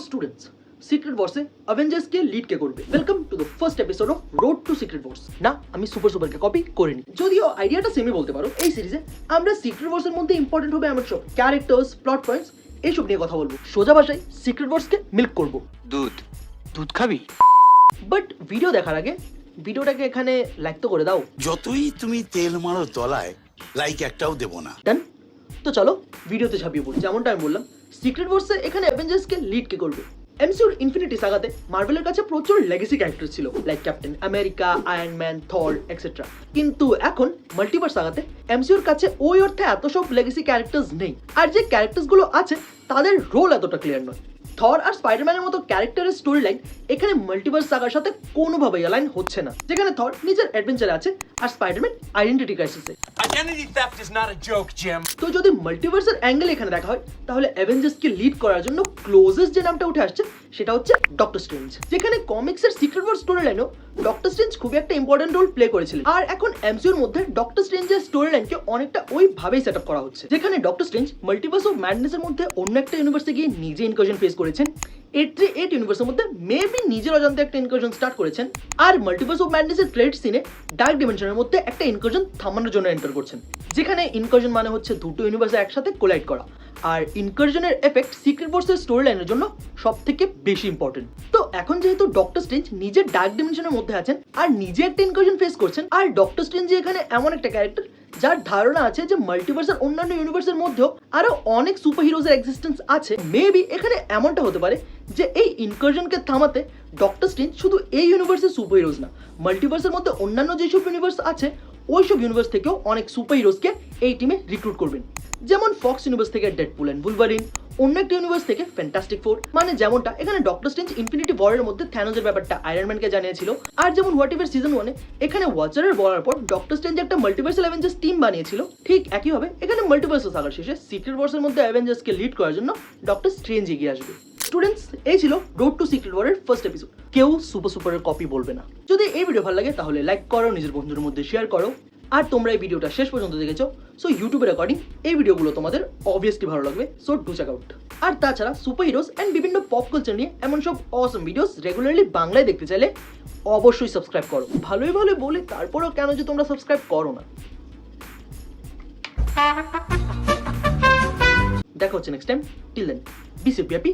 Students, secret ওয়ার্সে অ্যাভেঞ্জার্সকে lead কে করবে? Welcome to the first episode of road to secret wars. না, আমি সুপারকে কপি করিনি, যদিও আইডিয়াটা সেমই বলতে পারো। এই সিরিজে আমরা সিক্রেট ওয়ার্সের মধ্যে ইম্পর্টেন্ট হবে এমন সব ক্যারেক্টার্স, প্লট পয়েন্টস এইসব নিয়ে কথা বলবো। সোজা ভাষায় সিক্রেট ওয়ার্সকে মিল্ক করবো। দুধ খাবি? বাট ভিডিও দেখার আগে ভিডিওটাকে এখানে লাইক তো করে দাও। যতই তুমি তেল মারো তলায়, লাইক একটাও দেবো না। ডান। তো চলো ভিডিওতে ঝাঁপিয়ে পড়ি। যেমনটা আমি বললাম, সিক্রেট ওয়ার্সে এখানে অ্যাভেঞ্জার্সকে লিড কে করবে। এমসিইউর ইনফিনিটি সাগাতে মার্ভেলের কাছে প্রচুর লেগেসি ক্যারেক্টার ছিল, like Captain America, Iron Man, Thor etcetera. কিন্তু এখন মাল্টিভার্স সাগাতে এমসিইউর কাছে ওই অর্থে এত সব লেগেসি ক্যারেক্টার্স নেই, আর যে ক্যারেক্টার্সগুলো আছে তাদের রোল এতটা ক্লিয়ার নয়। থর আর স্পাইডারম্যানের মতো ক্যারেক্টারের স্টোরি লাইন এখানে মাল্টিভার্স সাগার সাথে কোনোভাবেই অ্যালাইন হচ্ছে না, যেখানে থর নিজের অ্যাডভেঞ্চারে আছে আর স্পাইডারম্যান আইডেন্টিটি ক্রাইসিসে। Identity theft is not a joke, Jim. তো যদি মাল্টিভার্সের অ্যাঙ্গেল এখানে দেখা হয়, তাহলে অ্যাভেঞ্জার্সকে লিড করার জন্য ক্লোজেস্ট যে নামটা উঠে আসছে সেটা হচ্ছে ডক্টর স্ট্রেঞ্জ, যেখানে কমিক্সের সিক্রেট ওয়ার স্টোরি লাইনেও ডক্টর স্ট্রেঞ্জ খুবই একটা ইম্পর্টেন্ট রোল প্লে করেছিলেন। আর এখন এমসিইউর মধ্যে ডক্টর স্ট্রেঞ্জের স্টোরি লাইনকে অনেকটা ওইভাবেই সেট আপ করা হচ্ছে, যেখানে ডক্টর স্ট্রেঞ্জ মাল্টিভার্স অফ ম্যাডনেসের মধ্যে অন্য একটা ইউনিভার্সে গিয়ে নিজে ইনকারশন ফেস করেছেন। 838 ইউনিভার্সের মধ্যে মেবি নিজের অজান্তে একটা ইনকারশন স্টার্ট করেছেন, আর মাল্টিভার্স অফ ম্যাডনেসের ক্রেডিট সিনে ডার্ক ডিমেনশনের মধ্যে একটা ইনকারশন থামানোর জন্য এন্টার করছেন, যেখানে ইনকারশন মানে হচ্ছে দুটো ইউনিভার্সে একসাথে কোলাইড করা। আর ইনকারশনের এফেক্ট সিক্রেট ওয়ার্সের স্টোরি লাইনের জন্য সবথেকে বেশি ইম্পর্টেন্ট। তো এখন যেহেতু ডক্টর স্ট্রেঞ্জ নিজের ডার্ক ডিমেনশনের মধ্যে আছেন আর নিজে একটা ইনকারশন ফেস করছেন, আর ডক্টর স্ট্রেঞ্জ এখানে এমন একটা ক্যারেক্টার যার ধারণা আছে যে মাল্টিভার্সের অন্যান্য ইউনিভার্সের মধ্যেও আরো অনেক সুপার হিরোজের এক্সিস্টেন্স আছে। মেবি এখানে এমনটা হতে পারে যে এই ইনকারশনকে থামাতে ডক্টর স্ট্রেঞ্জ শুধু এই ইউনিভার্সের সুপার হিরোজ না, মাল্টিভার্সের মধ্যে অন্যান্য যেসব ইউনিভার্স আছে ওইসব ইউনিভার্স থেকেও অনেক সুপার হিরোজকে এই টিমে রিক্রুট করবেন। যেমন ফক্স ইউনিভার্স থেকে ডেডপুল এন্ড বুলভারিন, অন্য একটা ইউনিভার্স থেকে ফ্যান্টাস্টিক ফোর, মানে যেমনটা এখানে ডক্টর স্ট্রেঞ্জ ইনফিনিটি ওয়ারের মধ্যে থ্যানোসের ব্যাপারটা আয়রন ম্যানকে জানিয়েছিল, আর যেমন হোয়াট ইফের সিজন 1-এ এখানে ওয়াচারের বলার পর ডক্টর স্ট্রেঞ্জ একটা মাল্টিভার্সাল অ্যাভেঞ্জার্স টিম বানিয়েছিল, ঠিক একইভাবে এখানে মাল্টিভার্সাল সাগার শেষে সিক্রেট ওয়ার্সের মধ্যে অ্যাভেঞ্জার্সকে লিড করার জন্য ডক্টর স্ট্রেঞ্জ এগিয়ে আসবে। স্টুডেন্টস, এই ছিল রোড টু সিক্রেট ওয়ারের ফার্স্ট এপিসোড। কেউ সুপারের কপি বলবে না। যদি এই ভিডিও ভালো লাগে তাহলে লাইক করো, নিজের বন্ধুদের মধ্যে শেয়ার করো। আর তোমরা এই ভিডিওটা শেষ পর্যন্ত দেখেছো, সো ইউটিউবের অ্যাকর্ডিং এই ভিডিওগুলো তোমাদের অবভিয়াসলি ভালো লাগবে, সো ডু চেক আউট। আর তাছাড়া সুপার হিরোজ অ্যান্ড বিভিন্ন পপ কালচার নিয়ে এমন সব অসম ভিডিওস রেগুলারলি বাংলায় দেখতে চাইলে অবশ্যই সাবস্ক্রাইব করো। ভালোই বলে তারপরেও কেন যে তোমরা সাবস্ক্রাইব করো না। দেখা হচ্ছে next time. Till then, be happy.